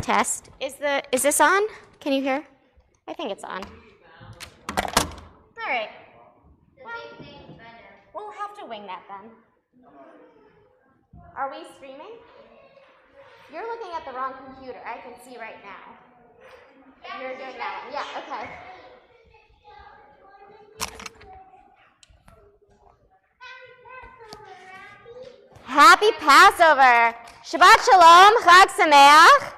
test. Is this on? Can you hear? I think it's on. All right. We'll have to wing that then. Are we streaming? You're looking at the wrong computer. I can see right now. You're doing that one. Yeah, okay. Happy Passover. Shabbat Shalom. Chag Sameach.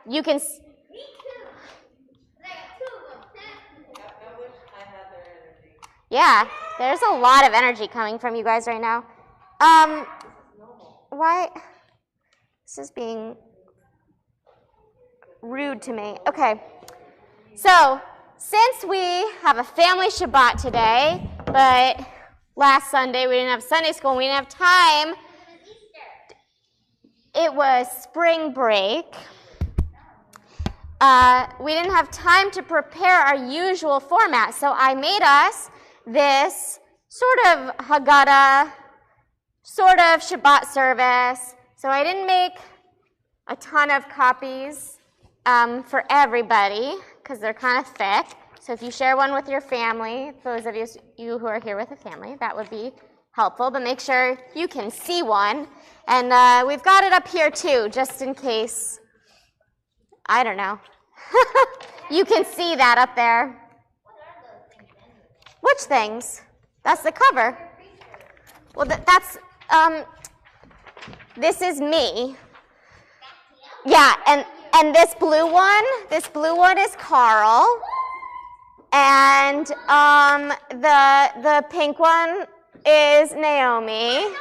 You can. Yeah, there's a lot of energy coming from you guys right now. Why? This is being rude to me. Okay, so since we have a family Shabbat today, but last Sunday we didn't have Sunday school, we didn't have time. It was spring break. We didn't have time to prepare our usual format, so I made us this sort of Haggadah, sort of Shabbat service. So I didn't make a ton of copies for everybody because they're kind of thick. So if you share one with your family, those of you who are here with a family, that would be helpful. But make sure you can see one. And we've got it up here too, just in case, I don't know. You can see that up there. Which things? That's the cover. Well, this is me. Yeah, and this blue one is Carl. And the pink one is Naomi.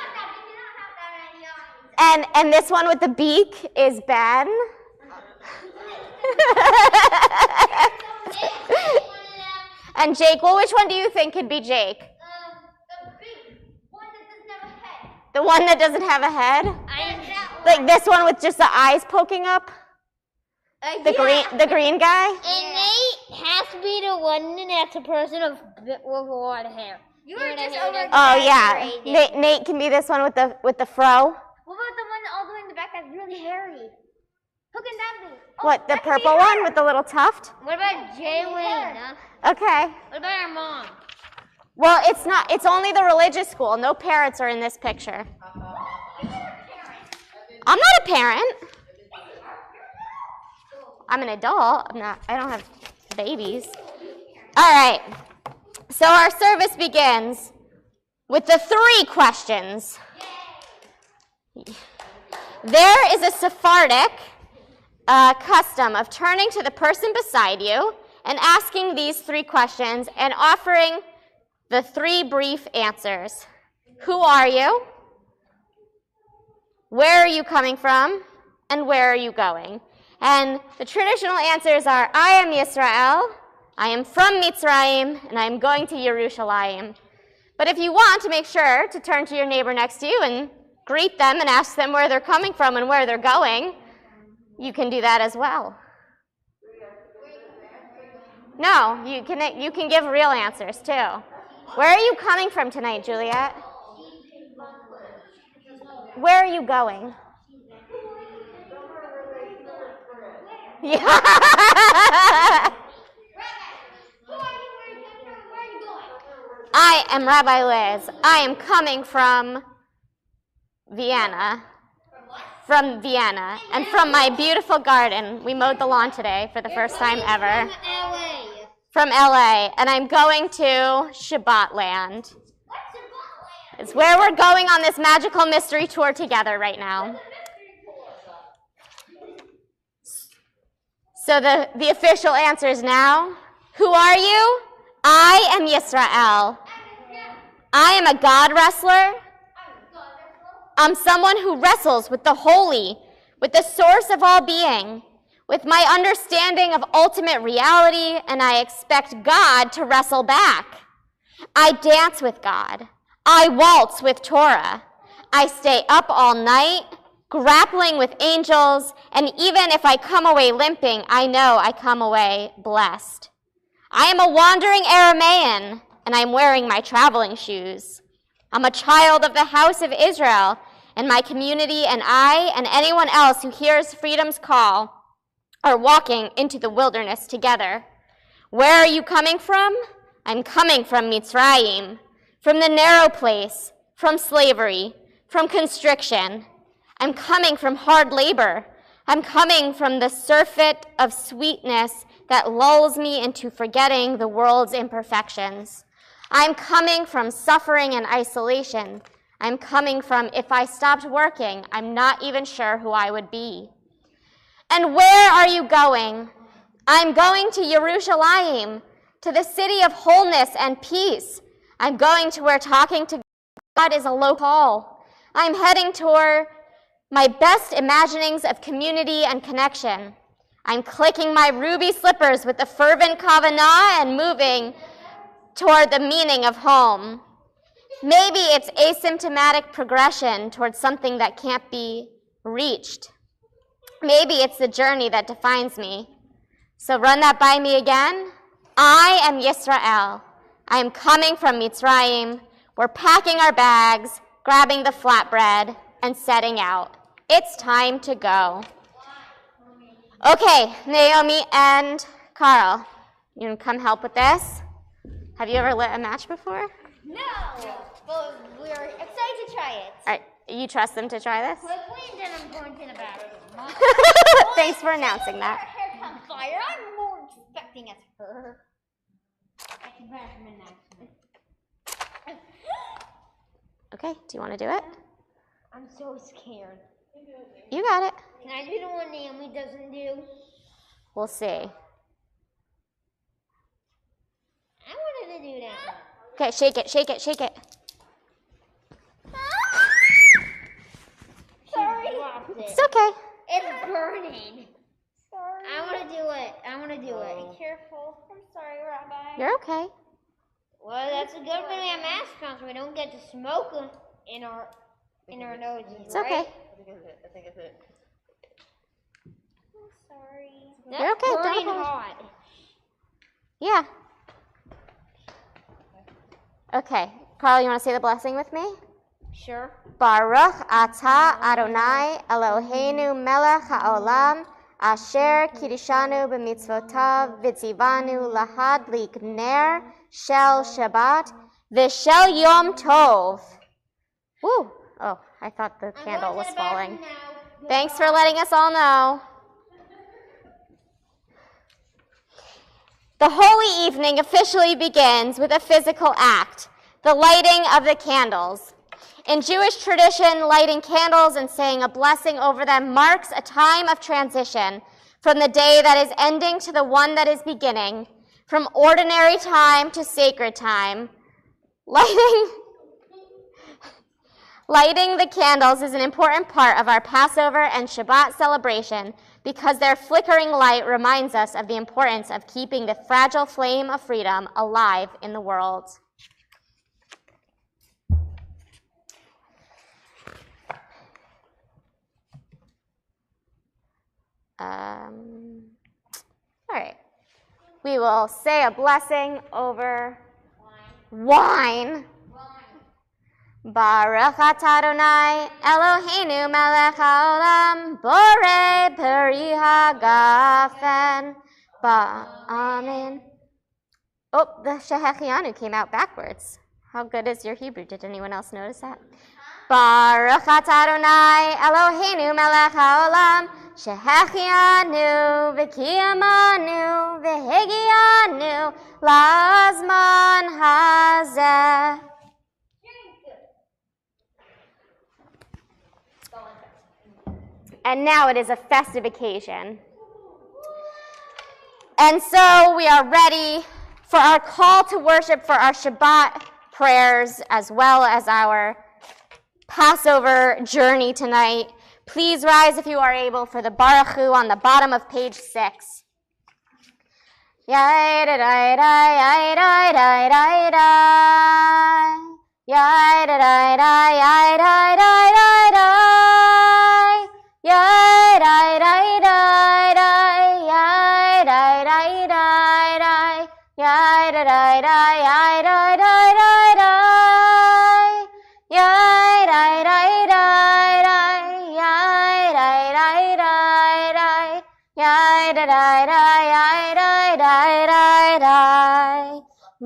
And this one with the beak is Ben. And Jake, well, which one do you think could be Jake? The big one that doesn't have a head. The one that doesn't have a head? Like this one with just the eyes poking up? The green guy? And Nate has to be the one that's a person with a lot of hair. Oh yeah, Nate can be this one with the fro. What about the one all the way in the back that's really hairy? Who can that be? What, the purple one with the little tuft? What about Jaylene? Okay. What about our mom? Well, it's only the religious school. No parents are in this picture. I'm not a parent. I'm an adult. I don't have babies. All right. So our service begins with the 3 questions. There is a Sephardic custom of turning to the person beside you and asking these 3 questions and offering the 3 brief answers. Who are you? Where are you coming from? And where are you going? And the traditional answers are, I am Yisrael, I am from Mitzrayim, and I am going to Yerushalayim. But if you want to make sure to turn to your neighbor next to you and greet them and ask them where they're coming from and where they're going, you can do that as well. No, you can give real answers too. Where are you coming from tonight, Juliet? Where are you going? Yeah. I am Rabbi Liz. I am coming from Vienna. From Vienna. And from my beautiful garden. We mowed the lawn today for the first time ever. From LA. And I'm going to Shabbat Land. It's where we're going on this magical mystery tour together right now. So the official answers now. Who are you? I am Yisrael. I am a God wrestler. I'm someone who wrestles with the holy, with the source of all being, with my understanding of ultimate reality, and I expect God to wrestle back. I dance with God. I waltz with Torah. I stay up all night, grappling with angels, and even if I come away limping, I know I come away blessed. I am a wandering Aramaean, and I'm wearing my traveling shoes. I'm a child of the house of Israel, and my community and I and anyone else who hears freedom's call are walking into the wilderness together. Where are you coming from? I'm coming from Mitzrayim, from the narrow place, from slavery, from constriction. I'm coming from hard labor. I'm coming from the surfeit of sweetness that lulls me into forgetting the world's imperfections. I'm coming from suffering and isolation. I'm coming from, if I stopped working, I'm not even sure who I would be. And where are you going? I'm going to Yerushalayim, to the city of wholeness and peace. I'm going to where talking to God is a low call. I'm heading toward my best imaginings of community and connection. I'm clicking my ruby slippers with a fervent kavanah and moving toward the meaning of home. Maybe it's asymptomatic progression towards something that can't be reached. Maybe it's the journey that defines me. So run that by me again. I am Yisrael. I am coming from Mitzrayim. We're packing our bags, grabbing the flatbread, and setting out. It's time to go. Okay, Naomi and Carl, you can come help with this. Have you ever lit a match before? No, but we're excited to try it. All right, you trust them to try this? Quickly, then I'm going to the bathroom. Thanks for announcing that. Hair on fire. I'm more expecting it for her. I can bathroom announcement. Okay, do you want to do it? I'm so scared. You got it. Can I do the one Naomi doesn't do? We'll see. I wanted to do that one. Okay, shake it, shake it, shake it. Sorry. It's okay. It's burning. Sorry. I want to do it. I want to do it. Be careful. I'm sorry, Rabbi. You're okay. Well, that's a good thing we have masks on so we don't get the smoke in our noses, It's right? okay. I think it's it. I'm sorry. You're That's okay, don't burning apologize. hot. Yeah. Okay, Carl, you want to say the blessing with me? Sure. Baruch atah Adonai Eloheinu melech haolam asher kiddushanu b'mitzvotav v'tzivanu lahadlik ner shel Shabbat v'shel Yom Tov. Woo! Oh, I thought the candle was falling. Thanks for letting us all know. The holy evening officially begins with a physical act, the lighting of the candles. In Jewish tradition, lighting candles and saying a blessing over them marks a time of transition from the day that is ending to the one that is beginning, from ordinary time to sacred time. Lighting the candles is an important part of our Passover and Shabbat celebration because their flickering light reminds us of the importance of keeping the fragile flame of freedom alive in the world. All right. We will say a blessing over wine. Baruch atah Adonai Eloheinu melech haolam borei peri hagafen ba'amin. Oh, the Shehechianu came out backwards. How good is your Hebrew? Did anyone else notice that? Baruch atah Adonai Eloheinu melech haolam Shehechianu v'kiyamanu v'higianu lazman hazeh. And now it is a festive occasion. And so we are ready for our call to worship, for our Shabbat prayers, as well as our Passover journey tonight. Please rise if you are able for the Baruch Hu on the bottom of page 6.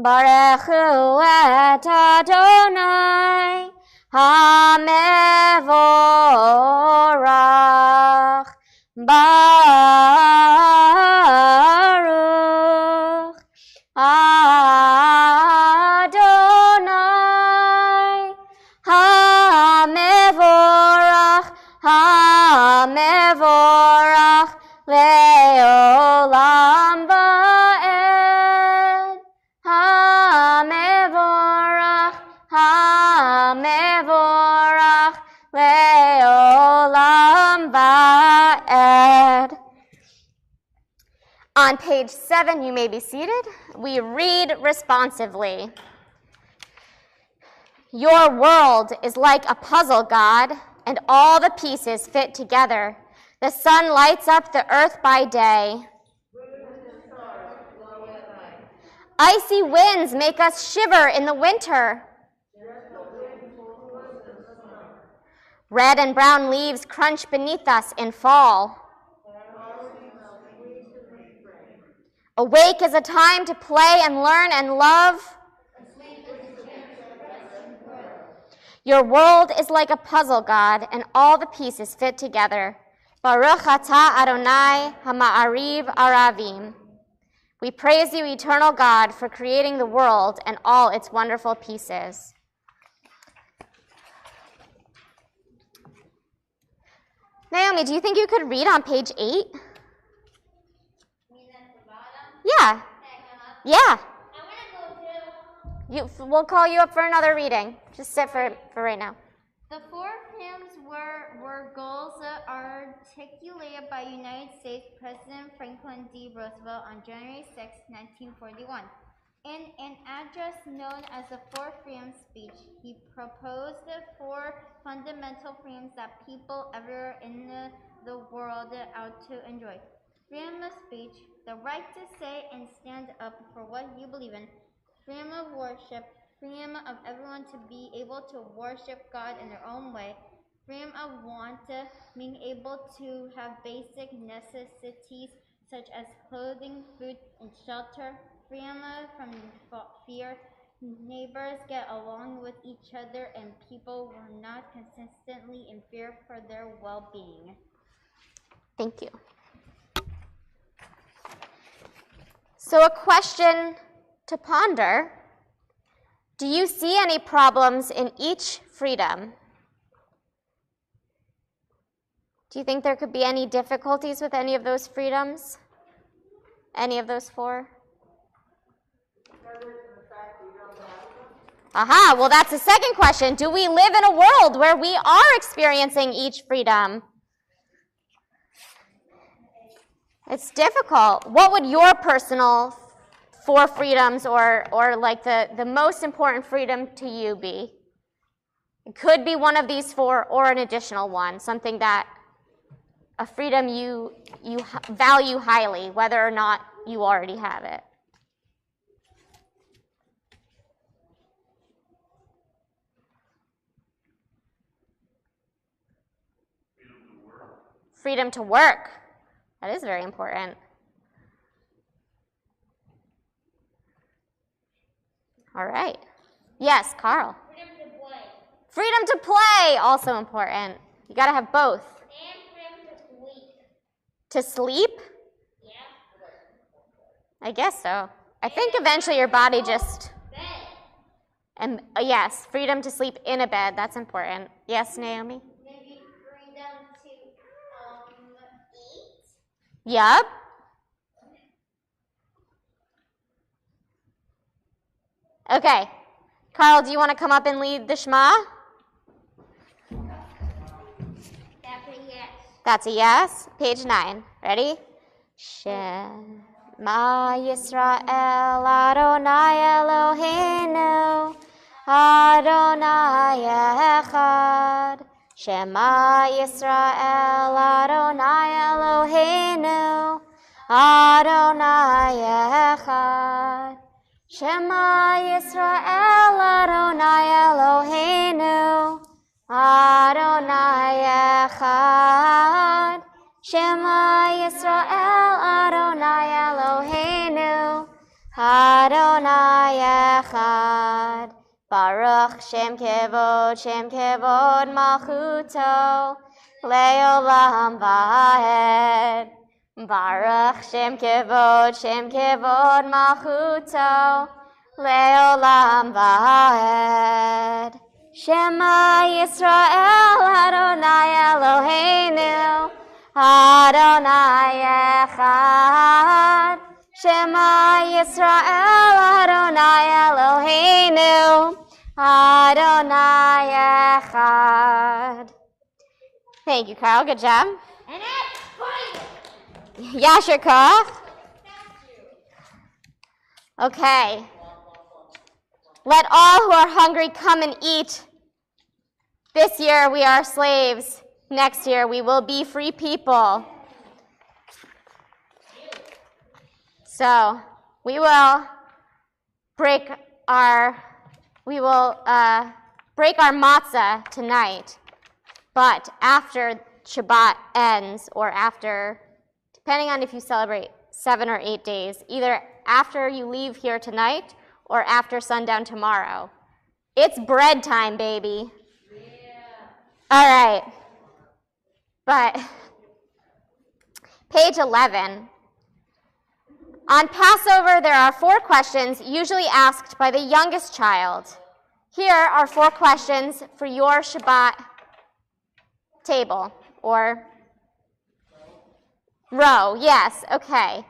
Barechu et Adonai HaMevorach. Baruch Adonai HaMevorach, HaMevorach le'olam va'ed. HaMevorach, HaMevorach le'olam va'ed. On page 7, you may be seated. We read responsively. Your world is like a puzzle, God, and all the pieces fit together. The sun lights up the earth by day. Icy winds make us shiver in the winter. Red and brown leaves crunch beneath us in fall. Awake is a time to play and learn and love. Your world is like a puzzle, God, and all the pieces fit together. Baruch atah Adonai hama'ariv aravim. We praise you, eternal God, for creating the world and all its wonderful pieces. Naomi, do you think you could read on page 8? Yeah. Yeah. We'll call you up for another reading. Just sit for right now. The 4 hymns were goals articulated by United States President Franklin D. Roosevelt on January 6, 1941. In an address known as the 4 Freedom Speech, he proposed the 4 fundamental freedoms that people everywhere in the world ought to enjoy. Freedom of speech, the right to say and stand up for what you believe in. Freedom of worship, freedom of everyone to be able to worship God in their own way. Freedom of want, being able to have basic necessities such as clothing, food, and shelter. Freedom from fear. Neighbors get along with each other and people were not consistently in fear for their well-being. Thank you. So a question to ponder. Do you see any problems in each freedom? Do you think there could be any difficulties with any of those freedoms? Any of those 4? Aha, well that's the second question. Do we live in a world where we are experiencing each freedom? It's difficult. What would your personal 4 freedoms or like the most important freedom to you be? It could be one of these 4 or an additional one, something that a freedom you value highly, whether or not you already have it. Freedom to work. That is very important. All right. Yes, Carl. Freedom to play. Freedom to play, also important. You got to have both. And freedom to sleep. To sleep? Yeah. I guess so. I think eventually your body just... Bed. And yes, freedom to sleep in a bed. That's important. Yes, Naomi? Maybe freedom to eat. Yup. Okay. Carl, do you want to come up and lead the Shema? That's a yes. That's a yes. Page 9. Ready? Shema Yisrael Adonai Eloheinu Adonai Echad. Shema Yisrael Adonai Eloheinu Adonai Echad. Shema Yisrael Adonai Eloheinu Adonai Echad. Shema Yisrael Adonai Eloheinu Adonai Baruch Shem Kevod Malchuto Leolam Vaed. Baruch Shem Kevod Malchuto Leolam Vaed. Shema Yisrael Adonai Eloheinu Adonai Echad. Shema Yisrael Adonai Eloheinu Adonai Echad. Thank you, Carl. Good job. And that's fine. Yasher Koch. Okay. Let all who are hungry come and eat. This year we are slaves. Next year we will be free people. So we will break our matzah tonight. But after Shabbat ends, or after, depending on if you celebrate 7 or 8 days, either after you leave here tonight or after sundown tomorrow, it's bread time, baby. Yeah. All right. But page 11. On Passover, there are 4 questions usually asked by the youngest child. Here are 4 questions for your Shabbat table, or row. Yes, okay.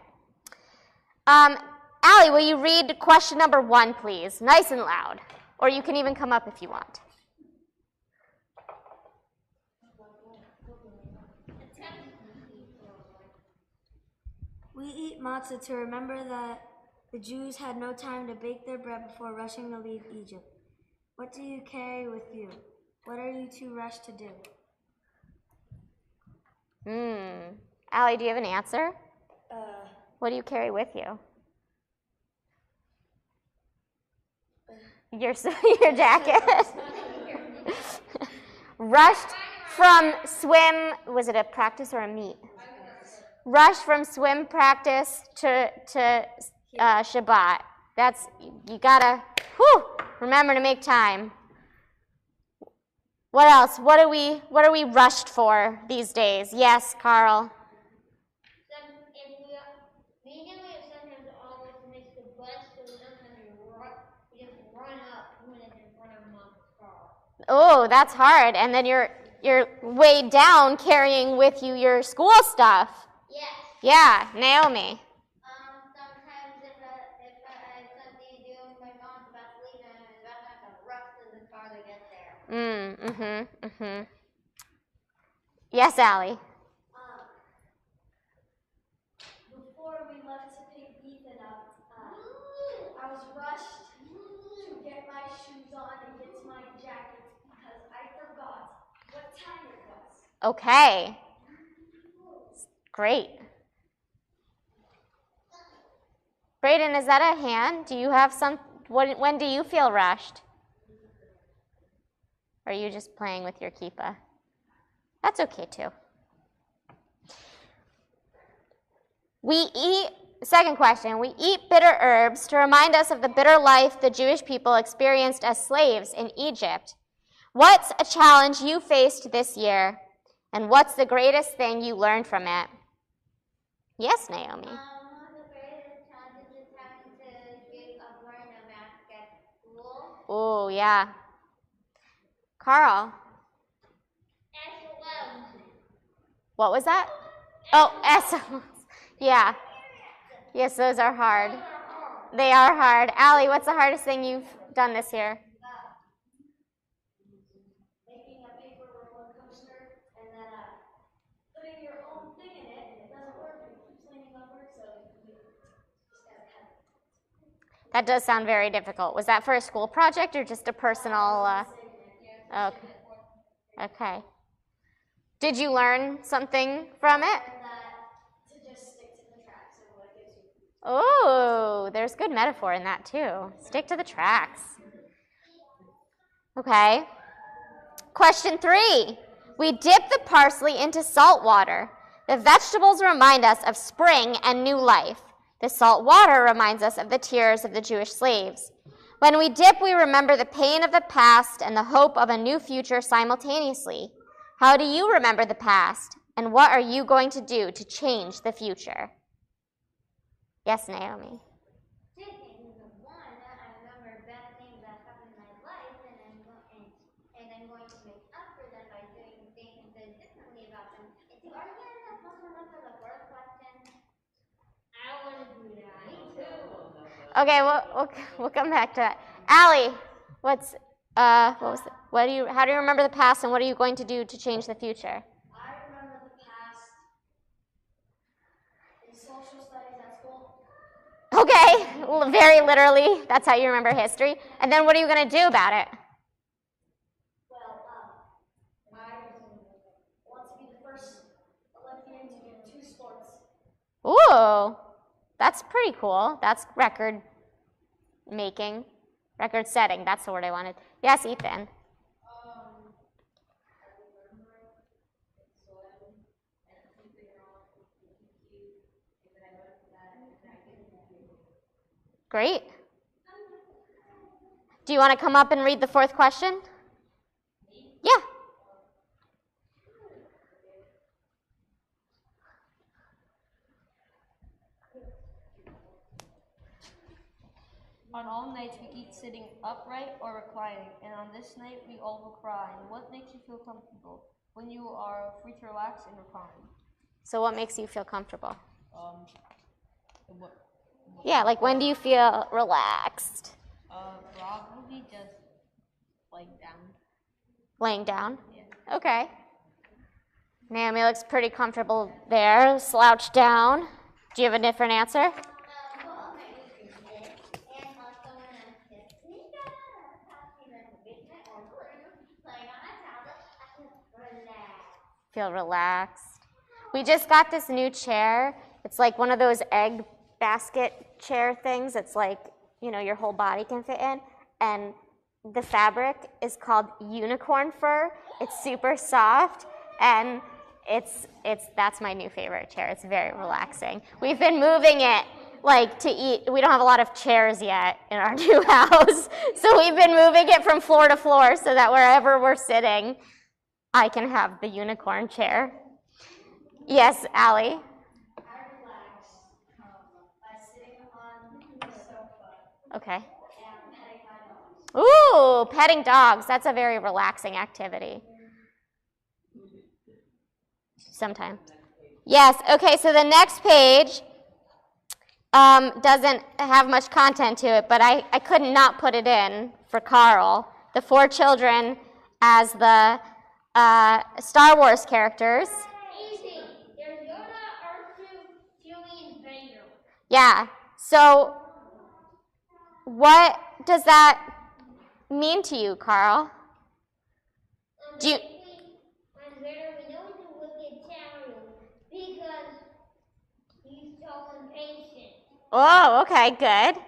Allie, will you read question number 1, please? Nice and loud. Or you can even come up if you want. We eat matzah to remember that the Jews had no time to bake their bread before rushing to leave Egypt. What do you carry with you? What are you too rushed to do? Allie, do you have an answer? What do you carry with you? Your jacket. Rushed from swim, was it a practice or a meet? Rushed from swim practice to Shabbat. That's, you gotta, remember to make time. What else? What are we rushed for these days? Yes, Carl. Sometimes always miss the bus, so sometimes we just run up when it's in front of mom's car. Oh, that's hard. And then you're weighed down carrying with you your school stuff. Yes. Yeah, Naomi. Sometimes if I have something to do with my mom's about to leave, and I'm about to have to rush to the car to get there. Yes, Allie. Before we left to pick Ethan up, I was rushed to get my shoes on and get to my jacket because I forgot what time it was. Okay. Great. Brayden, is that a hand? Do you have when do you feel rushed? Or are you just playing with your kippah? That's okay too. Second question, we eat bitter herbs to remind us of the bitter life the Jewish people experienced as slaves in Egypt. What's a challenge you faced this year, and what's the greatest thing you learned from it? Yes, Naomi. One of the greatest challenges is having to learn a math at school. Oh, yeah. Carl. SOLs. What was that? Oh, SOLs. Yeah. Yes, those are hard. They are hard. Allie, what's the hardest thing you've done this year? Making a paper roller coaster and then putting your own thing in it, and it doesn't work, and it keeps leaning over, so you just gotta cut it. That does sound very difficult. Was that for a school project or just a personal? Okay. Okay. Did you learn something from it? To just stick to the tracks and what gives you. Oh, there's good metaphor in that too. Stick to the tracks. Okay. Question 3. We dip the parsley into salt water. The vegetables remind us of spring and new life. The salt water reminds us of the tears of the Jewish slaves. When we dip, we remember the pain of the past and the hope of a new future simultaneously. How do you remember the past, and what are you going to do to change the future? Yes, Naomi. Two things. One, I remember bad things that happened in my life, and I'm going to make up for them by doing things differently about them. And two, are you guys not pumping up for the fourth question? I want to do that. Me too. Okay, we'll come back to that. Allie, what was it? How do you remember the past, and what are you going to do to change the future? I remember the past in social studies at school. Okay, well, very literally, that's how you remember history. And then what are you going to do about it? Well, I want to be the first Olympian to do 2 sports. Ooh, that's pretty cool. That's record setting. That's the word I wanted. Yes, Ethan. Great. Do you want to come up and read the 4th question? Yeah. On all nights we eat sitting upright or reclining, and on this night we all recline. What makes you feel comfortable? When you are free to relax and recline. So what makes you feel comfortable? What? Yeah, like when do you feel relaxed? Probably just laying down. Laying down? Yeah. Okay. Naomi looks pretty comfortable there, slouched down. Do you have a different answer? Feel relaxed. We just got this new chair. It's like one of those egg basket chair things. It's like, your whole body can fit in. And the fabric is called unicorn fur. It's super soft, and that's my new favorite chair. It's very relaxing. We've been moving it to eat. We don't have a lot of chairs yet in our new house, so we've been moving it from floor to floor so that wherever we're sitting, I can have the unicorn chair. Yes, Allie? I relax by sitting on the sofa Okay. and petting my dogs. Ooh, petting dogs. That's a very relaxing activity. Sometimes. Yes, okay, so the next page doesn't have much content to it, but I could not put it in for Carl. The 4 children as the Star Wars characters. Easy. There's Yoda, R2, Chewie, and Vader. Yeah, so what does that mean to you, Carl? Do you... When Vader, we know he's a wicked child because he's so impatient. Oh, okay, good.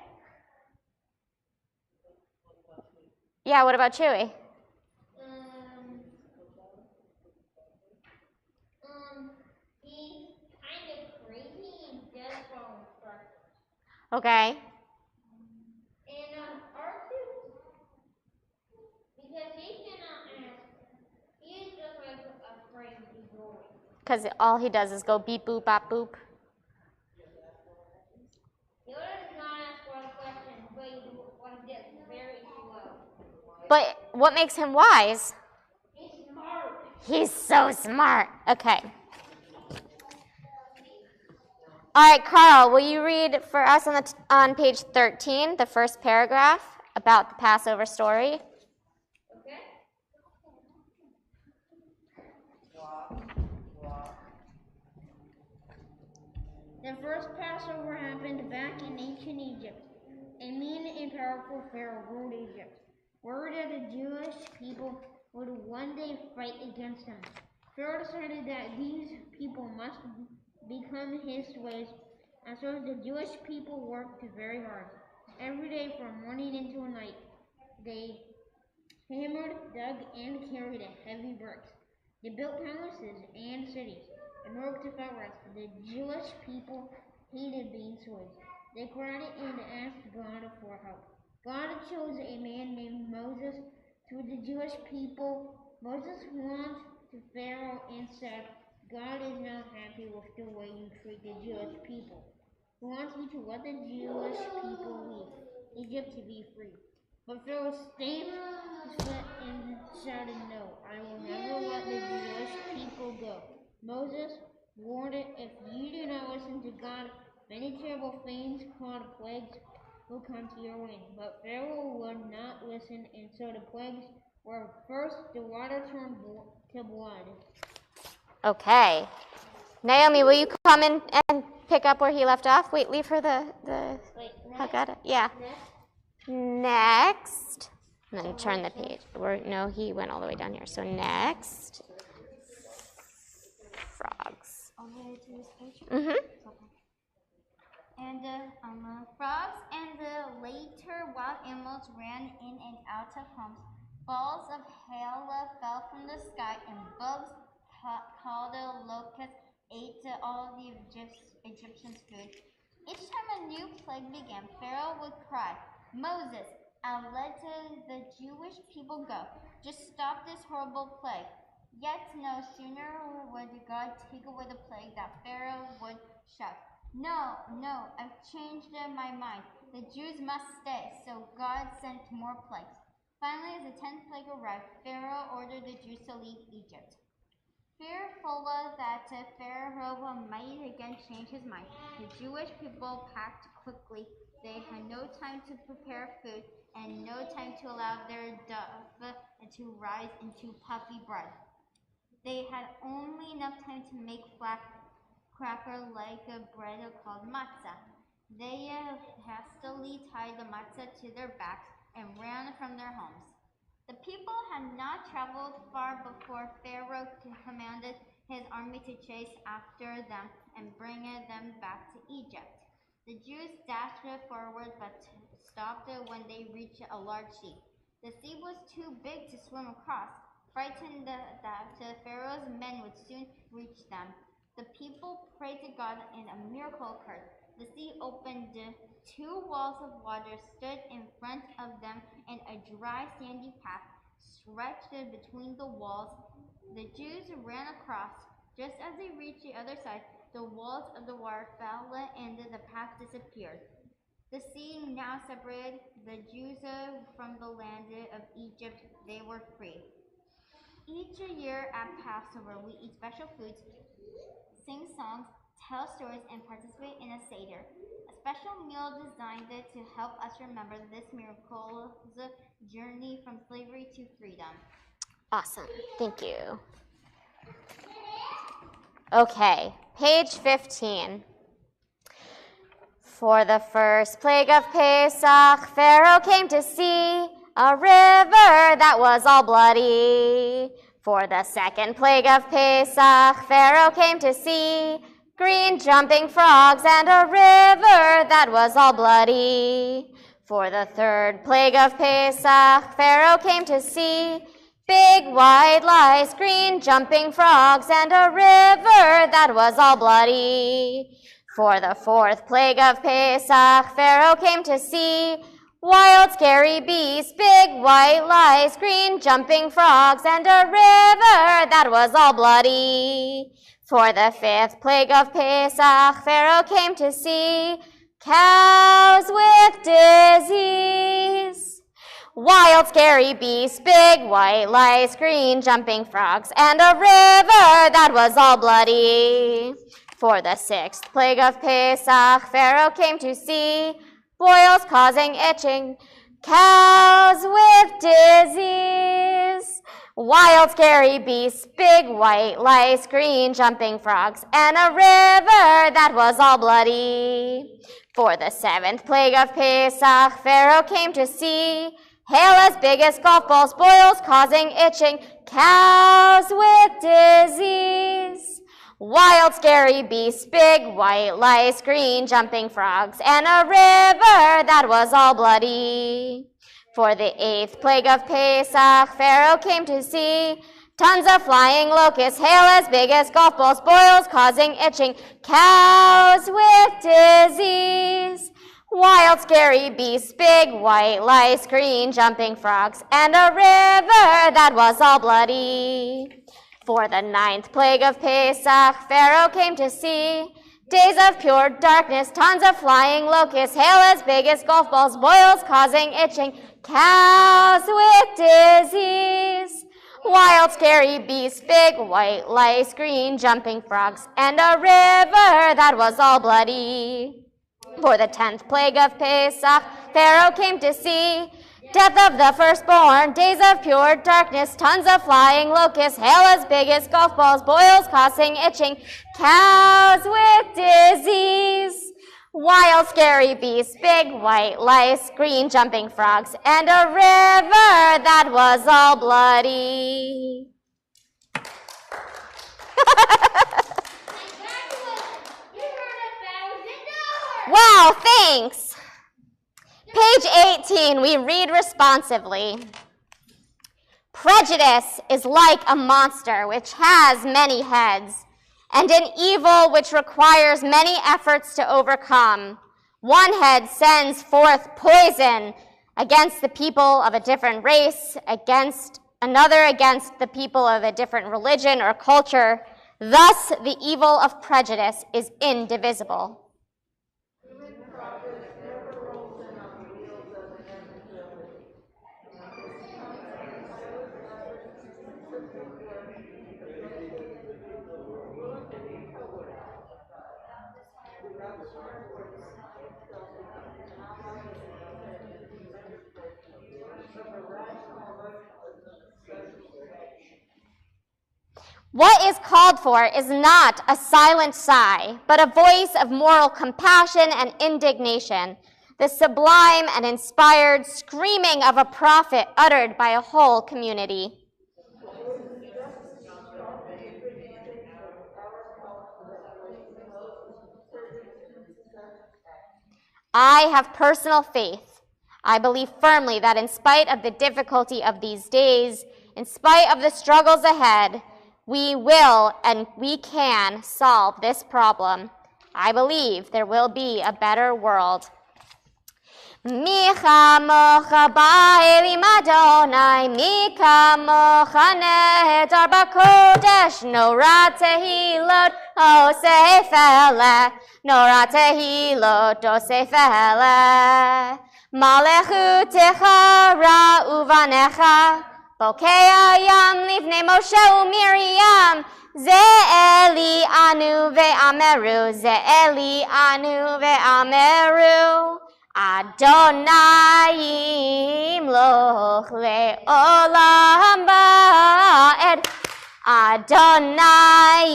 Yeah, what about Chewie? He's kind of crazy and does follow instructions. Okay. And R2, because he cannot ask, he is just like a crazy boy. Because all he does is go beep, boop, bop, boop. Yoda does not ask one question, but he does very slow. But what makes him wise? He's smart. He's so smart. Okay. All right, Carl, will you read for us on page 13, the first paragraph about the Passover story? Okay. The first Passover happened back in ancient Egypt. A mean and powerful Pharaoh ruled Egypt, worried that the Jewish people would one day fight against him. Pharaoh decided that these people must become his slaves, and so the Jewish people worked very hard. Every day from morning until night, they hammered, dug, and carried heavy bricks. They built palaces and cities and worked to fight rest. The Jewish people hated being slaves. They cried and asked God for help. God chose a man named Moses to the Jewish people. Moses went to Pharaoh and said, God is not happy with the way you treat the Jewish people. He wants you to let the Jewish people leave Egypt to be free. But Pharaoh stamped his foot and shouted, no, I will never let the Jewish people go. Moses warned it, if you do not listen to God, many terrible things called plagues will come to your way. But Pharaoh would not listen, and so the plagues were first the water turned to blood. Okay. Naomi, will you come in and pick up where he left off? Wait, leave her the I got it. Yeah. Next. And then turn the page. No, he went all the way down here. So next. Frogs. All the way to this page? Mm-hmm. And frogs and the later wild animals ran in and out of homes. Balls of hail fell from the sky, and bugs called locusts ate all the Egyptians' food. Each time a new plague began, Pharaoh would cry, Moses, I'll let the Jewish people go. Just stop this horrible plague. Yet no sooner would God take away the plague that Pharaoh would shout, No, I've changed my mind. The Jews must stay. So God sent more plagues. Finally, as the 10th plague arrived, Pharaoh ordered the Jews to leave Egypt. Fearful that Pharaoh might again change his mind, the Jewish people packed quickly. They had no time to prepare food and no time to allow their dough to rise into puffy bread. They had only enough time to make flat cracker-like bread called matzah. They hastily tied the matzah to their backs and ran from their homes. The people had not traveled far before Pharaoh commanded his army to chase after them and bring them back to Egypt. The Jews dashed forward but stopped when they reached a large sea. The sea was too big to swim across. Frightened that Pharaoh's men would soon reach them, the people prayed to God and a miracle occurred. The sea opened, 2 walls of water stood in front of them, and a dry sandy path stretched between the walls. The Jews ran across. Just as they reached the other side, the walls of the water fell and the path disappeared. The sea now separated the Jews from the land of Egypt. They were free. Each year at Passover, we eat special foods, sing songs, tell stories, and participate in a Seder, a special meal designed to help us remember this miracle's journey from slavery to freedom. Awesome. Thank you. Okay, page 15. For the first plague of Pesach, Pharaoh came to see a river that was all bloody. For the second plague of Pesach, Pharaoh came to see green jumping frogs and a river that was all bloody. For the third plague of Pesach, Pharaoh came to see big white lice, green jumping frogs, and a river that was all bloody. For the fourth plague of Pesach, Pharaoh came to see wild scary beasts, big white lice, green jumping frogs, and a river that was all bloody. For the fifth plague of Pesach, Pharaoh came to see cows with disease, wild scary beasts, big white lice, green jumping frogs, and a river that was all bloody. For the sixth plague of Pesach, Pharaoh came to see boils causing itching, cows with disease, wild scary beasts, big white lice, green jumping frogs, and a river that was all bloody. For the seventh plague of Pesach, Pharaoh came to see hail as big as golf balls, boils causing itching, cows with disease, wild scary beasts, big white lice, green jumping frogs, and a river that was all bloody. For the eighth plague of Pesach, Pharaoh came to see tons of flying locusts, hail as big as golf balls, boils causing itching, cows with disease, Wild, scary beasts, big white lice, green jumping frogs, and a river that was all bloody. For the 9th plague of Pesach, Pharaoh came to see. Days of pure darkness, tons of flying locusts, hail as big as golf balls, boils causing itching, cows with disease. Wild, scary beasts, big white lice, green jumping frogs, and a river that was all bloody. For the 10th plague of Pesach, Pharaoh came to see. Death of the firstborn, days of pure darkness, tons of flying locusts, hail as big as golf balls, boils causing itching, cows with disease. Wild, scary beasts, big white lice, green jumping frogs, and a river that was all bloody. Wow, thanks. Page 18, we read responsively. Prejudice is like a monster which has many heads, and an evil which requires many efforts to overcome. One head sends forth poison against the people of a different race, against another against the people of a different religion or culture. Thus, the evil of prejudice is indivisible. What is called for is not a silent sigh, but a voice of moral compassion and indignation, the sublime and inspired screaming of a prophet uttered by a whole community. I have personal faith. I believe firmly that in spite of the difficulty of these days, in spite of the struggles ahead, we will and we can solve this problem. I believe there will be a better world. Mi chamocha ba'elim Adonai, mi kamocha nehedar b'kodesh, nora tehilot osef eleh, nora tehilot osef eleh. Malechutecha ra'uvanecha, Bokei ayam livnei Moshe u'Miriam, ze eli anu ve'ameru, ze eli anu ve'ameru, Adonai yimloch le'olam ba'ed, Adonai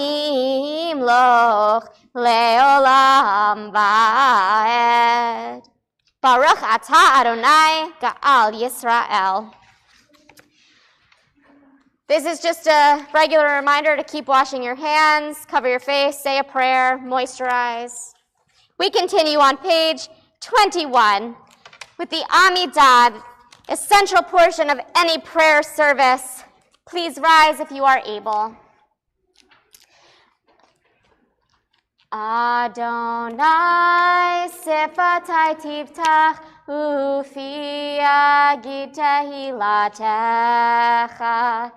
yimloch le'olam ba'ed. Baruch atah Adonai ga'al Yisrael. This is just a regular reminder to keep washing your hands, cover your face, say a prayer, moisturize. We continue on page 21 with the Amidah, a central portion of any prayer service. Please rise if you are able. Adonai sifatai tiftach ufi yagid tehilatecha.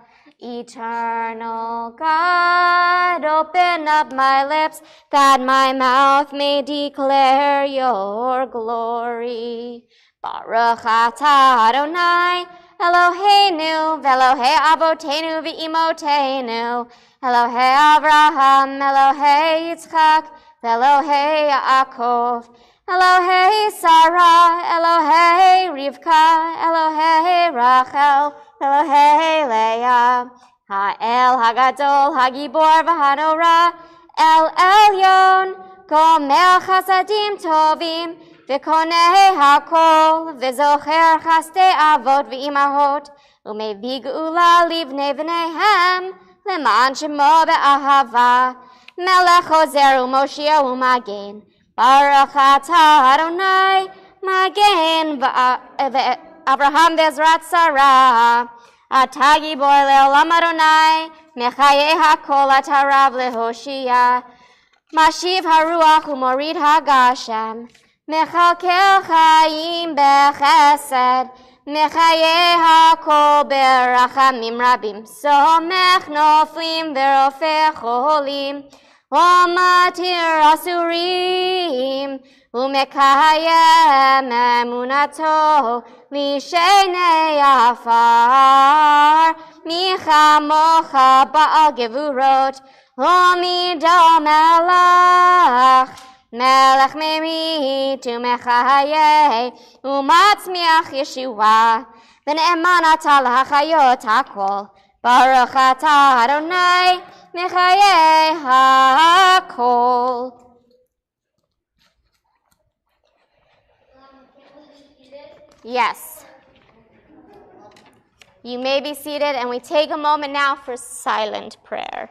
Eternal God, open up my lips, that my mouth may declare your glory. Baruch atah Adonai, Eloheinu, ve'Elohei avotenu ve'imotenu, Elohei Avraham, Elohei Yitzchak, ve'Elohei Yaakov, Elohei Sarah, Elohei Rivka, Elohei Rachel, Elohei Leah, Ha'el Hagadol, Hagibor v'Hanora, El Elyon, Gomer Chasadim Tovim, V'konei Hakol, V'zocher Chastei Avot v'Imahot, U'mevi Geula Livnei V'neihem, Leman Shemo Be'ahava, Melech Ozer U'Moshia U'Magen, Baruch atah Adonai, Magen Avraham ve'Ezrat Sarah, Atah Gibor le'olam Adonai, Mechayeh hakol atah Rav le'Hoshia, Mashiv haruach u'morid hagashem, מכלכל חיים בחסד, מחיי הכל ברחמים רבים, סומך נופלים ורופא חולים, ומתיר אסורים, ומקיים אמונתו לשני עפר, מי כמוך בעל גבורות, ומידו מלך, מלך ממית ומחיה, ומצמיח ישועה, ונאמן אתה להחיות הכל, ברוך אתה אדוני מחיי הכל. Yes. You may be seated, and we take a moment now for silent prayer.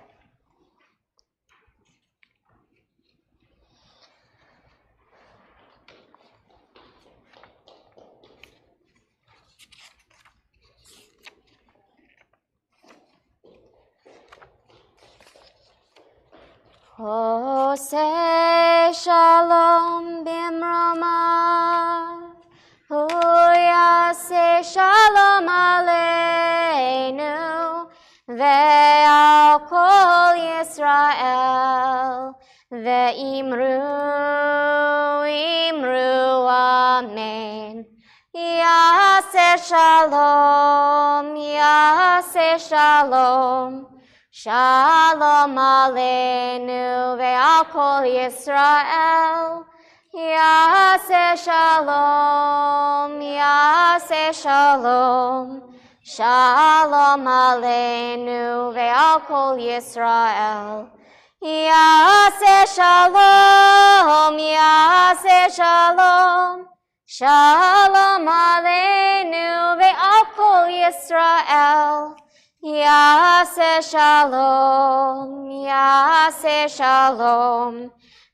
Oseh shalom bimrama, Yaseh shalom aleinu, ve'al kol Yisrael, ve'imru, imru, amen. Yaseh shalom, Yaseh shalom. Shalom aleinu ve'al kol Yisrael, Yaseh shalom, Yaseh shalom. Shalom aleinu ve'al kol Yisrael, Yaseh shalom, Yaseh shalom. Shalom aleinu ve'al kol Yisrael, Yaseh shalom, Yaseh shalom.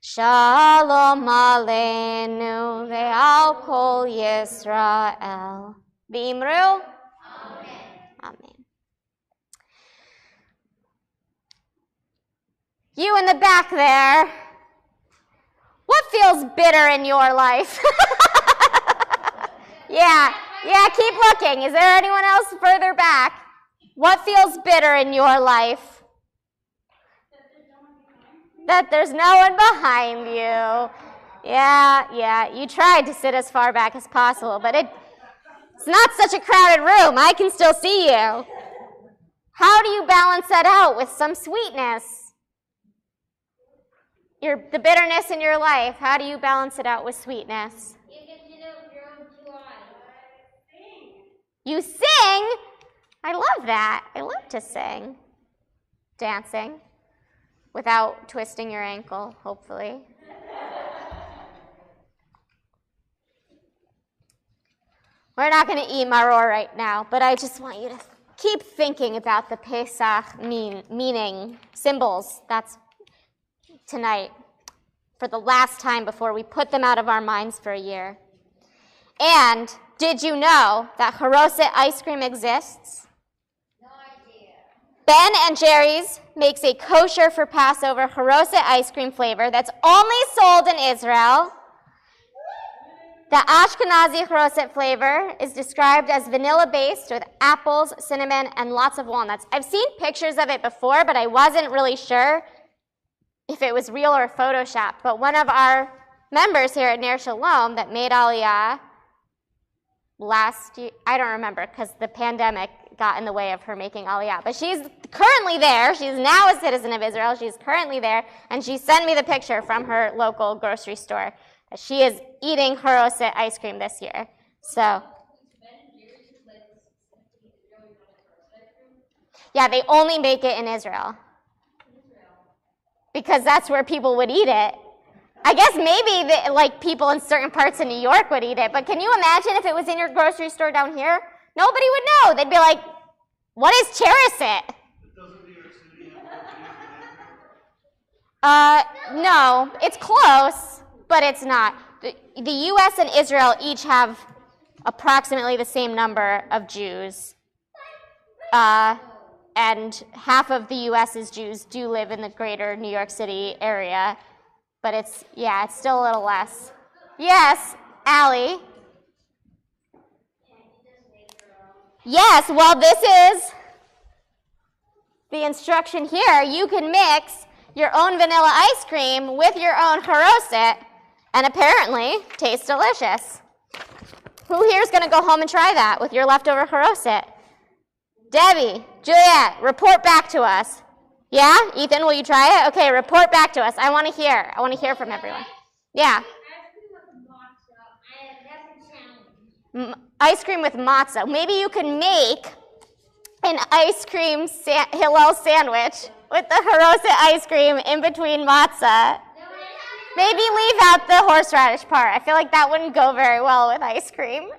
Shalom aleinu ve'al kol Yisrael. V'imru? Amen. Amen. You in the back there, what feels bitter in your life? Yeah, keep looking. Is there anyone else further back? What feels bitter in your life? That there's no one behind you. Yeah, you tried to sit as far back as possible, but it's not such a crowded room. I can still see you. How do you balance that out with some sweetness? The bitterness in your life, how do you balance it out with sweetness? You sing? I love that. I love to sing. Dancing. Without twisting your ankle, hopefully. We're not going to eat maror right now, but I just want you to keep thinking about the Pesach meaning, symbols. That's tonight, for the last time before we put them out of our minds for a year. And did you know that Haroset ice cream exists? No idea. Ben and Jerry's makes a kosher for Passover Haroset ice cream flavor that's only sold in Israel. The Ashkenazi Haroset flavor is described as vanilla-based with apples, cinnamon, and lots of walnuts. I've seen pictures of it before, but I wasn't really sure if it was real or photoshopped. But one of our members here at Ner Shalom that made Aliyah last year, I don't remember because the pandemic got in the way of her making Aliyah. But she's currently there. She's now a citizen of Israel. She's currently there. And she sent me the picture from her local grocery store. She is eating Haroset ice cream this year. So, yeah, they only make it in Israel. Because that's where people would eat it. I guess maybe people in certain parts of New York would eat it, but can you imagine if it was in your grocery store down here? Nobody would know. They'd be like, what is Cherisset? No, it's close, but it's not. The U.S. and Israel each have approximately the same number of Jews. And half of the U.S.'s Jews do live in the greater New York City area. But it's still a little less. Yes, Allie. Yes, well, this is the instruction here. You can mix your own vanilla ice cream with your own haroset and apparently taste delicious. Who here is going to go home and try that with your leftover haroset? Debbie, Juliet, report back to us. Yeah? Ethan, will you try it? Okay, report back to us. I want to hear. I want to hear from everyone. Yeah. Ice cream with matzah. Maybe you can make an ice cream Hillel sandwich with the haroset ice cream in between matzah. Maybe leave out the horseradish part. I feel like that wouldn't go very well with ice cream.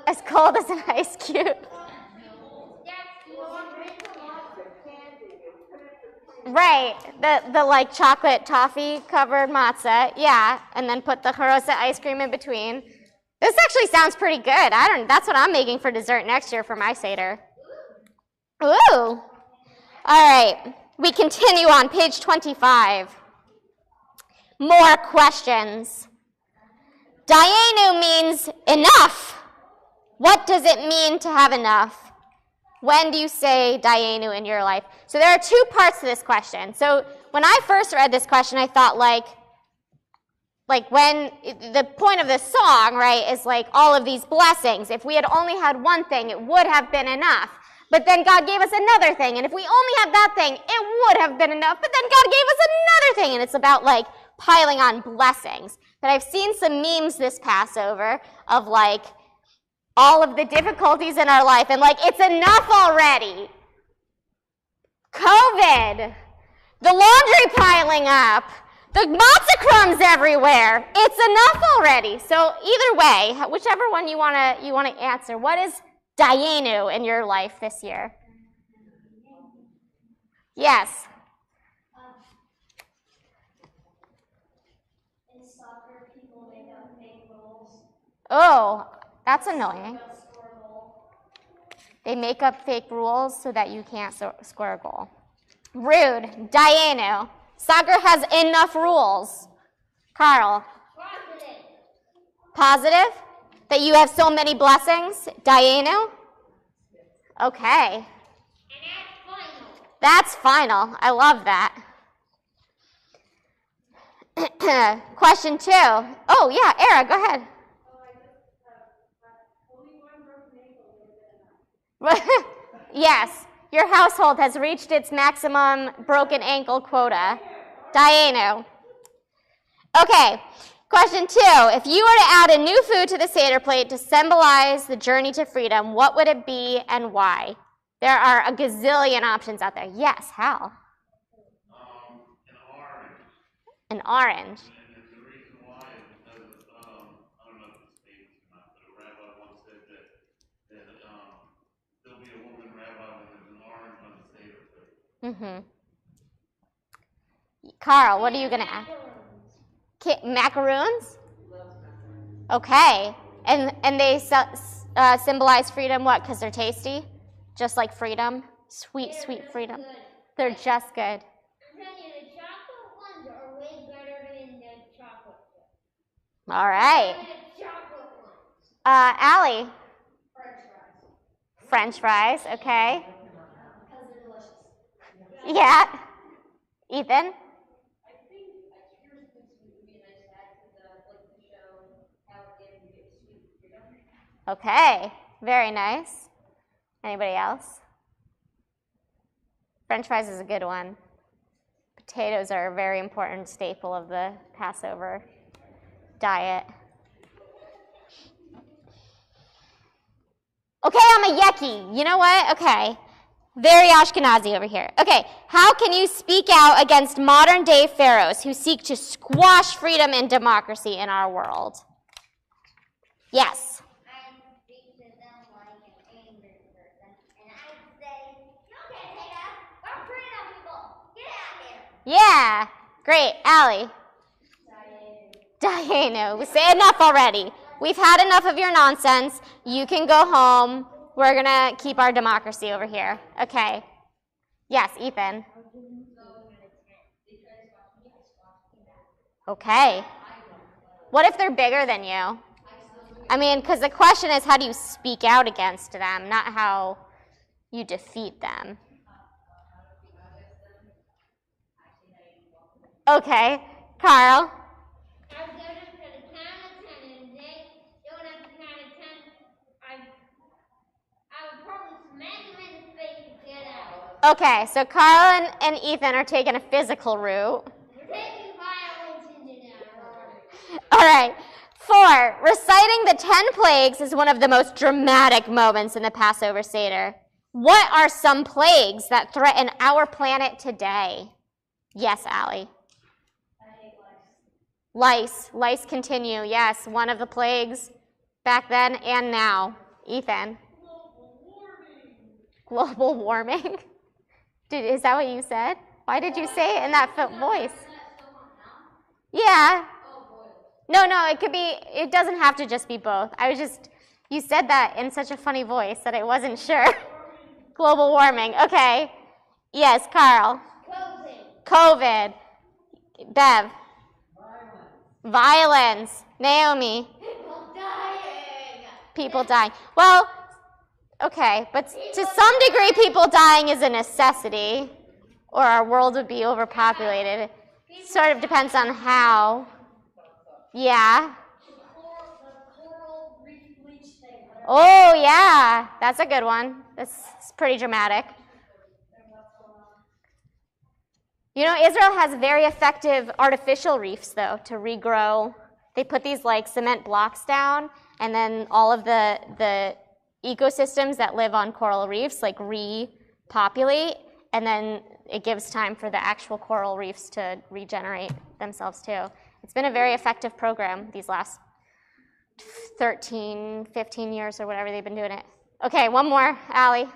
As cold as an ice cube. Right, the like chocolate toffee covered matzah, yeah, and then put the haroset ice cream in between. This actually sounds pretty good. That's what I'm making for dessert next year for my Seder. Ooh. All right, we continue on page 25. More questions. Dayenu means enough. What does it mean to have enough? When do you say Dayenu in your life? So there are two parts to this question. So when I first read this question, I thought like when the point of this song, right, is like all of these blessings. If we had only had one thing, it would have been enough. But then God gave us another thing, and if we only had that thing, it would have been enough. But then God gave us another thing, and it's about like piling on blessings. But I've seen some memes this Passover of like all of the difficulties in our life, and like, it's enough already. COVID, the laundry piling up, the matzah crumbs everywhere. It's enough already. So either way, whichever one you wanna answer, what is Dayenu in your life this year? Yes. In soccer, people make up fake rules. Oh. That's annoying. They make up fake rules so that you can't score a goal. Rude. Dayenu. Soccer has enough rules. Carl. Positive? That you have so many blessings? Dayenu? Okay. And that's final. That's final. I love that. Question 2. Oh, yeah, Era, go ahead. Yes, your household has reached its maximum broken ankle quota. Dayenu. Okay, question 2. If you were to add a new food to the Seder plate to symbolize the journey to freedom, what would it be and why? There are a gazillion options out there. Yes, Hal? An orange. And the reason why is because, I don't know if it's famous or not, but a rabbi once said that there'll be a woman rabbi when there's an orange on the Seder plate. Mm-hmm. Carl, what are you going to add? Macaroons? Okay. And they symbolize freedom, what? Because they're tasty? Just like freedom? Sweet, sweet freedom. They're just good. All right. Allie? French fries, okay. Because they're delicious. Yeah. Ethan? I think yours would be a nice add to the show how again you get sweet freedom. Okay. Very nice. Anybody else? French fries is a good one. Potatoes are a very important staple of the Passover diet. Okay, I'm a yucky. You know what? Okay. Very Ashkenazi over here. Okay, how can you speak out against modern-day pharaohs who seek to squash freedom and democracy in our world? Yes. I speak to them like an angry person, and I say, you can't take us. We're freedom people. Get out here. Yeah. Great. Allie. Dayenu. Say enough already. We've had enough of your nonsense. You can go home. We're going to keep our democracy over here. Okay. Yes, Ethan. Okay. What if they're bigger than you? I mean, because the question is, how do you speak out against them, not how you defeat them. Okay, Carl. I was there to the count of 10, and they don't have to count of 10. I would probably smack him in the face to get out. Okay, so Carl and Ethan are taking a physical route. We're taking violence into now. All right. 4, reciting the 10 plagues is one of the most dramatic moments in the Passover Seder. What are some plagues that threaten our planet today? Yes, Allie. I hate lice. Lice continue. Yes, one of the plagues back then and now. Ethan. Global warming. Is that what you said? Why did you say it in that voice? Yeah. No, it could be, it doesn't have to just be both. You said that in such a funny voice that I wasn't sure. Global warming. Okay. Yes, Carl. COVID. Bev. Violence. Naomi. People dying. Well, okay, but to some degree, people dying is a necessity, or our world would be overpopulated. It sort of depends on how. Yeah. The coral reef bleach thing. Oh, yeah. That's a good one. That's pretty dramatic. You know, Israel has very effective artificial reefs, though, to regrow. They put these, cement blocks down, and then all of the ecosystems that live on coral reefs, repopulate, and then it gives time for the actual coral reefs to regenerate themselves, too. It's been a very effective program these last 13, 15 years or whatever they've been doing it. Okay, one more, Allie.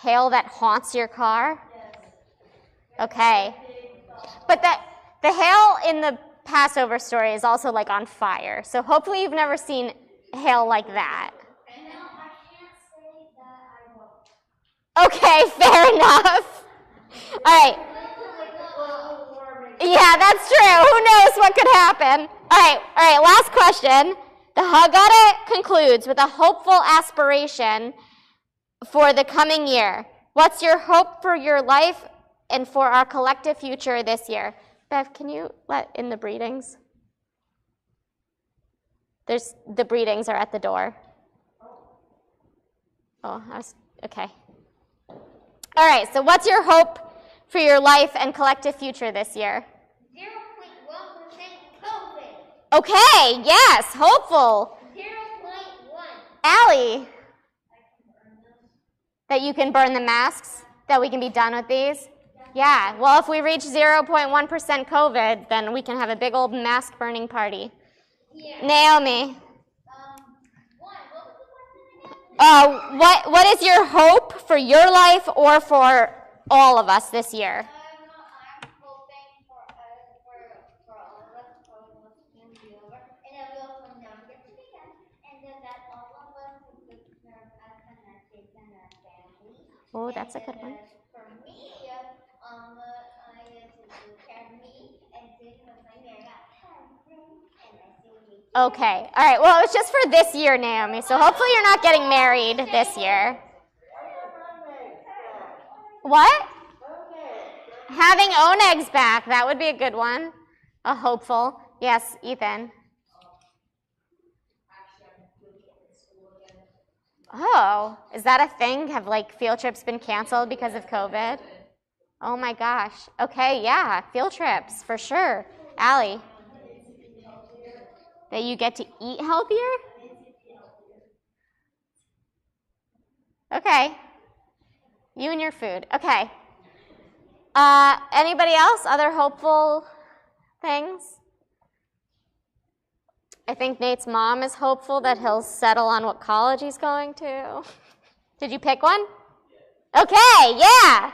Hail that haunts your car? Okay. But the hail in the Passover story is also on fire. So hopefully you've never seen hail like that. No, I can't say that I won't. Okay, fair enough. All right. Yeah, that's true. Who knows what could happen? All right, last question. The Haggadah concludes with a hopeful aspiration for the coming year. What's your hope for your life and for our collective future this year? Bev, can you let in the breedings? The breedings are at the door. Oh, okay. All right, so what's your hope for your life and collective future this year? 0.1% COVID. Okay, yes, hopeful. 0.1. Allie, that you can burn the masks, that we can be done with these? Yeah, well, if we reach 0.1% COVID, then we can have a big old mask burning party. Yeah. Naomi, What was the question again? what is your hope for your life or for all of us this year? I'm hoping for all of us, for what's going to be over, and that we all come down get together, and then that all of us will take care of us and our kids and our families. Oh, that's a good one. For me, I get to take care of me and because I married my husband, and I still need to. Okay, all right, well, it's just for this year, Naomi, so hopefully you're not getting married this year. What? Having Onegs back, that would be a good one. A hopeful. Yes, Ethan. Oh, is that a thing? Have field trips been canceled because of COVID? Oh my gosh. Okay, yeah, field trips for sure. Allie. That you get to eat healthier? Okay. You and your food. Okay. Anybody else? Other hopeful things? I think Nate's mom is hopeful that he'll settle on what college he's going to. Did you pick one? Okay, yeah.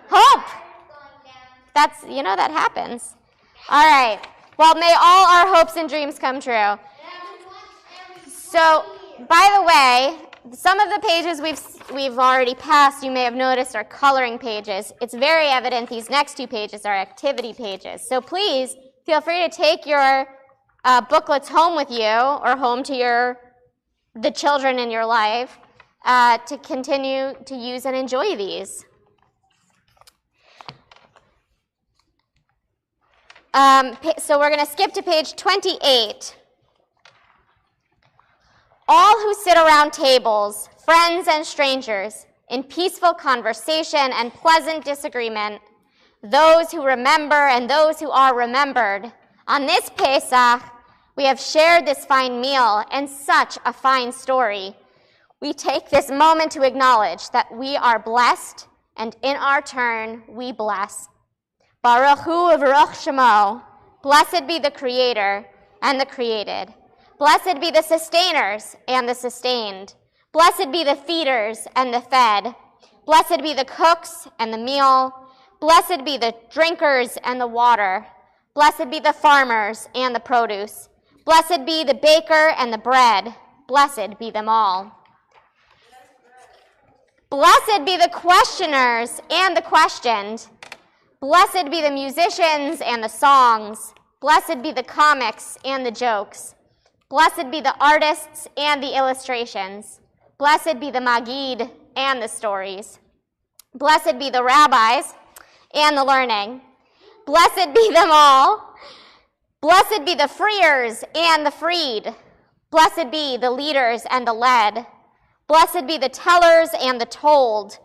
Hope. That happens. All right. Well, may all our hopes and dreams come true. So, by the way, some of the pages we've we've already passed, you may have noticed, are coloring pages. It's very evident these next two pages are activity pages. So please feel free to take your booklets home with you or home to the children in your life to continue to use and enjoy these. So we're going to skip to page 28. All who sit around tables, friends and strangers, in peaceful conversation and pleasant disagreement, those who remember and those who are remembered, on this Pesach, we have shared this fine meal and such a fine story. We take this moment to acknowledge that we are blessed, and in our turn, we bless. Baruch hu v'baruch shemo. Blessed be the Creator and the created. Blessed be the sustainers and the sustained. Blessed be the feeders and the fed. Blessed be the cooks and the meal. Blessed be the drinkers and the water. Blessed be the farmers and the produce. Blessed be the baker and the bread. Blessed be them all. Blessed be the questioners and the questioned. Blessed be the musicians and the songs. Blessed be the comics and the jokes. Blessed be the artists and the illustrations. Blessed be the Magid and the stories. Blessed be the rabbis and the learning. Blessed be them all. Blessed be the freers and the freed. Blessed be the leaders and the led. Blessed be the tellers and the told.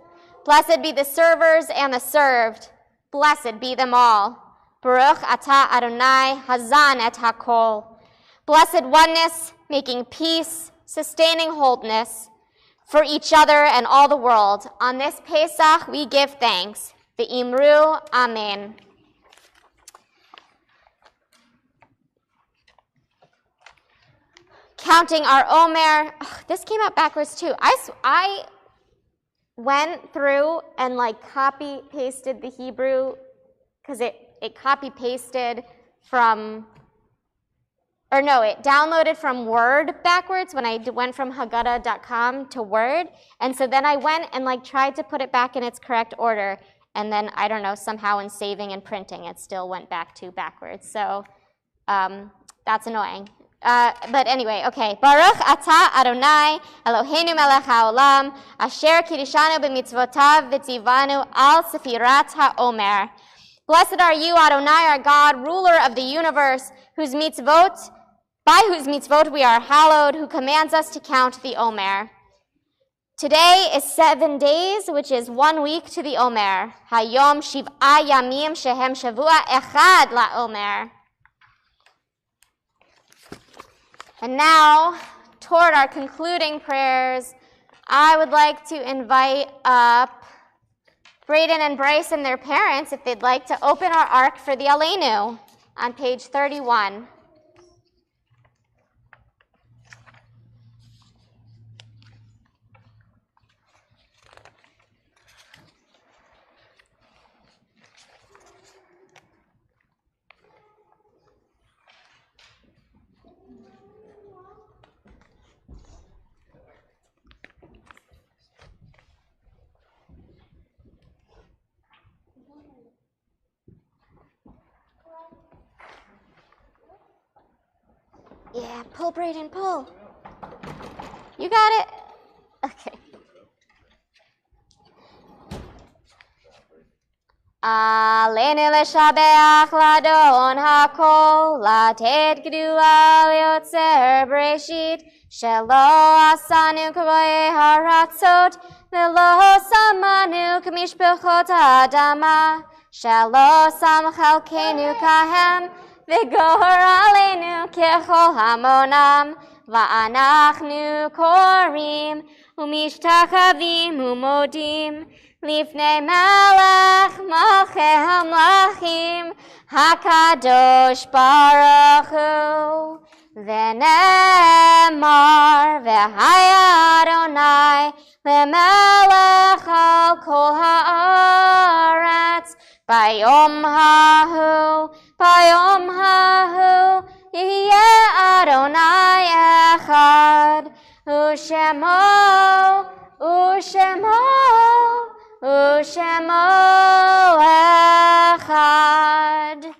Blessed be the servers and the served. Blessed be them all. Baruch atah Adonai hazan et hakol. Blessed oneness, making peace, sustaining wholeness for each other and all the world. On this Pesach, we give thanks. Ve'imru, amen. Counting our Omer. This came out backwards too. I went through and copy-pasted the Hebrew because it copy-pasted from... it downloaded from Word backwards when I went from Haggadah.com to Word. And so then I went and tried to put it back in its correct order. And then, I don't know, somehow in saving and printing, it still went back to backwards. So that's annoying. But anyway, okay. Baruch atah Adonai Eloheinu melech haolam asher kirishanu b'mitzvotav v'tzivanu al sefirat ha'omer. Blessed are you, Adonai, our God, ruler of the universe, by whose mitzvot we are hallowed, who commands us to count the Omer. Today is 7 days, which is 1 week to the Omer. Hayom shiv'a yamim shehem shavua echad la'omer. And now, toward our concluding prayers, I would like to invite up Braden and Bryce and their parents if they'd like to open our ark for the Aleinu on page 31. Yeah, pull, Braden, pull. You got it? Okay. Aleinu leshabeach ladon hakol, latet gedula liotzer breshit, shelo asanu kavoye haratzot, velo samanu kamishpechot adama, shelo sam chalkenu kahem, V'gor aleinu kechol hamonam, va'anachnu korim, umishtachavim umodim, lifnei melech malchei hamlachim, hakadosh baruch hu. V'nemar v'haya Adonai, lemelech al kol haaretz, bayom hahu, yeh Adonai echad, u'shemo Ushemo echad.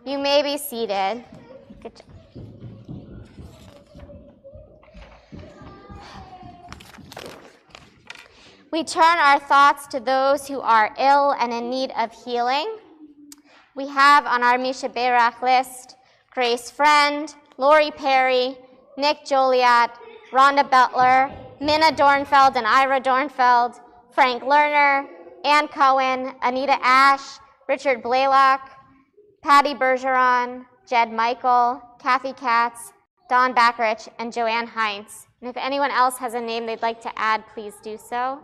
You may be seated. Good job. We turn our thoughts to those who are ill and in need of healing. We have on our Misha Berach list Grace Friend, Lori Perry, Nick Joliat, Rhonda Butler, Minna Dornfeld and Ira Dornfeld, Frank Lerner, Ann Cohen, Anita Ash, Richard Blaylock, Patty Bergeron, Jed Michael, Kathy Katz, Don Backrich, and Joanne Heinz. And if anyone else has a name they'd like to add, please do so.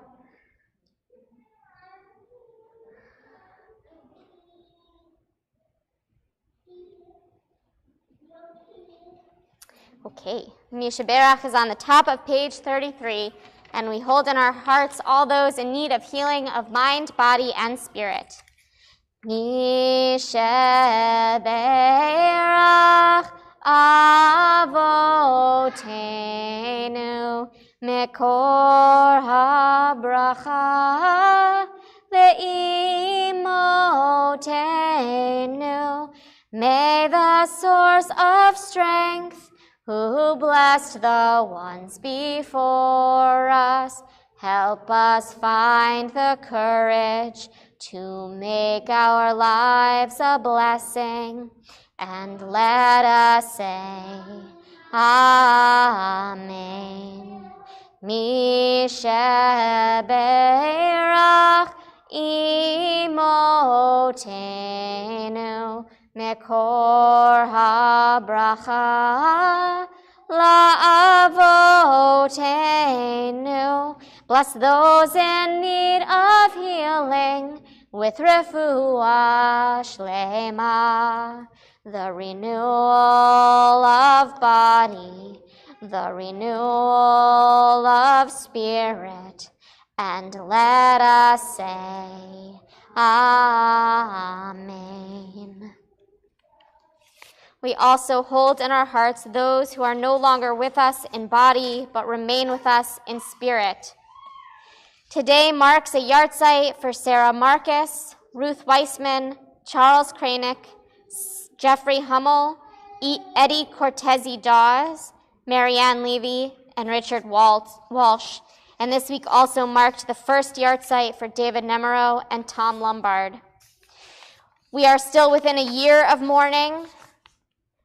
Okay, Misha Berach is on the top of page 33, and we hold in our hearts all those in need of healing of mind, body, and spirit. Misha Berach Avotenu Mekor HaBracha Ve'imotenu. May the source of strength, who blessed the ones before us, help us find the courage to make our lives a blessing, and let us say, Amen. Misha Berach Imotenu Mekor HaBracha La'avotenu. Bless those in need of healing with refuah shlema, the renewal of body, the renewal of spirit, and let us say, Amen. We also hold in our hearts those who are no longer with us in body, but remain with us in spirit. Today marks a yahrzeit for Sarah Marcus, Ruth Weissman, Charles Kranick, Jeffrey Hummel, Eddie Cortezi Dawes, Marianne Levy, and Richard Walsh. And this week also marked the first yahrzeit for David Nemero and Tom Lombard. We are still within a year of mourning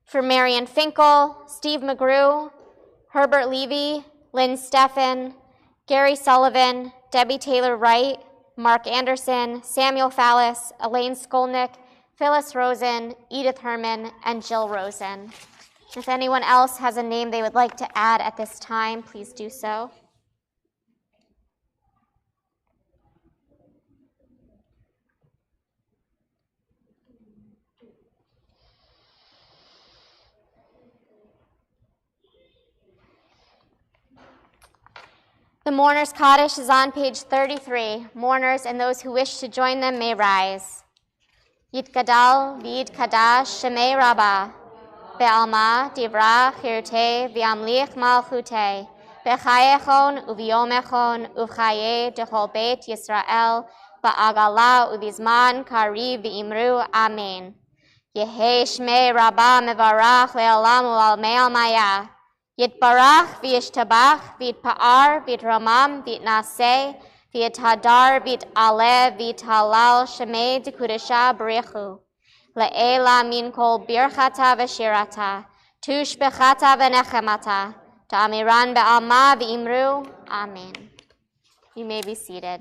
for Marion Finkel, Steve McGrew, Herbert Levy, Lynn Steffen, Gary Sullivan, Debbie Taylor-Wright, Mark Anderson, Samuel Fallis, Elaine Skolnick, Phyllis Rosen, Edith Herman, and Jill Rosen. If anyone else has a name they would like to add at this time, please do so. The Mourners' Kaddish is on page 33. Mourners and those who wish to join them may rise. Yitgadal v'yitkadash shemei Rabbah, be'alma divra chirte v'amlich malchute, be'chayechon u'v'yomechon u'v'chaye dechol beit Yisrael, ba'agala u'vizman kari v'imru amen. Yehe shmei Rabbah mevarach le'olam u'almei almayah. Yitbarach v'yishtabach v'yitpa'ar v'yitramam v'yitnaseh v'yithadar v'yit'aleh v'yithalal shemei d'kudesha b'richu. Le'ela min kol birchata v'shirata, tushbechata v'nechemata, ta'amiran be'alma v'imru, amen. You may be seated.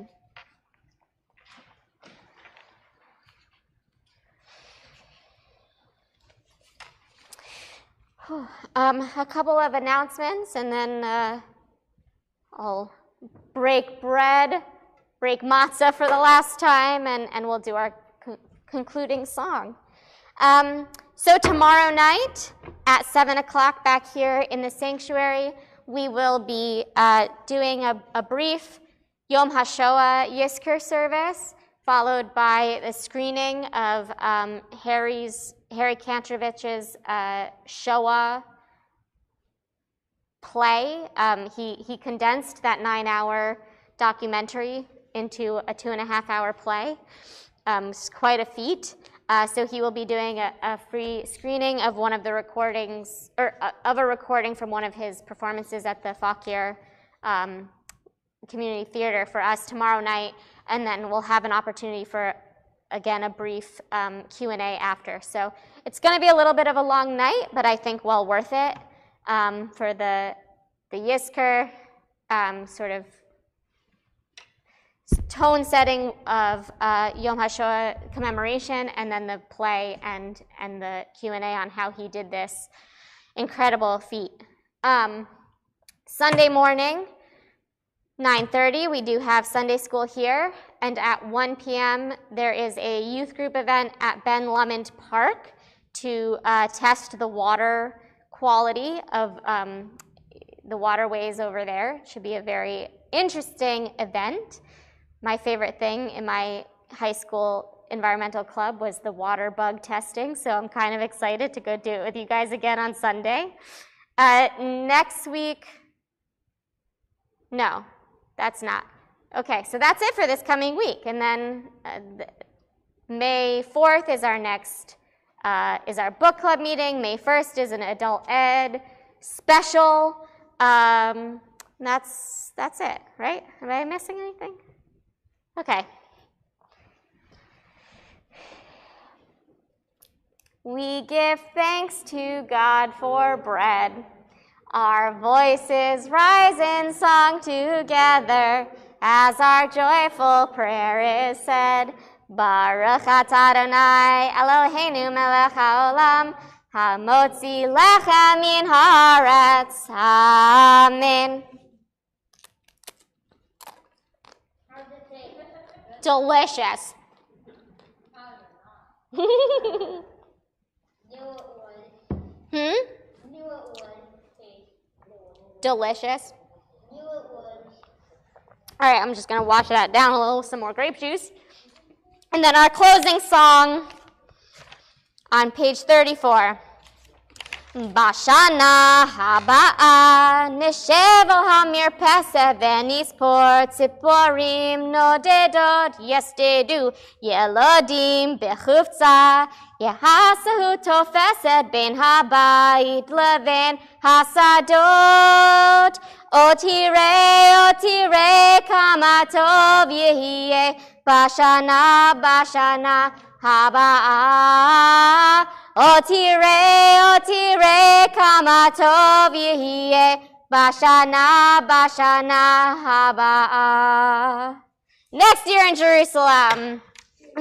A couple of announcements, and then I'll break bread, break matzah for the last time, and we'll do our concluding song. So tomorrow night at 7 o'clock back here in the sanctuary, we will be doing a brief Yom HaShoah Yizkor service, followed by the screening of Harry Kantrovich's Shoah play. He condensed that 9-hour documentary into a 2.5-hour play. It's quite a feat. So he will be doing a free screening of one of the recordings, or of a recording from one of his performances at the Fakir Community Theater for us tomorrow night, and then we'll have an opportunity for, again, a brief Q&A after. So it's going to be a little bit of a long night, but I think well worth it for the Yizkor sort of tone setting of Yom HaShoah commemoration, and then the play and the Q&A on how he did this incredible feat. Sunday morning, 9:30, we do have Sunday school here, and at 1 p.m. there is a youth group event at Ben Lomond Park to test the water quality of the waterways over there. It should be a very interesting event. My favorite thing in my high school environmental club was the water bug testing, so I'm kind of excited to go do it with you guys again on Sunday. Next week, no, that's not. Okay, so that's it for this coming week, and then May 4th is our next, is our book club meeting. May 1st is an adult ed special. That's it, right? Am I missing anything? Okay. We give thanks to God for bread. Our voices rise in song together as our joyful prayer is said. Baruch atah Adonai Eloheinu melech haolam hamotzi lechem min haaretz. Amen. Delicious. Delicious. All right, I'm just going to wash that down a little with some more grape juice. And then our closing song on page 34. Bashana haba'a neshev al hamirpeseh v'nispor tziporim nodedot yestedu yelodim bechufza yehasahu tofesed ben habayit leven hasadot otire kama tov yehiyeh bashana haba'a Otire kama tov yehiyeh bashana haba'a. Next year in Jerusalem.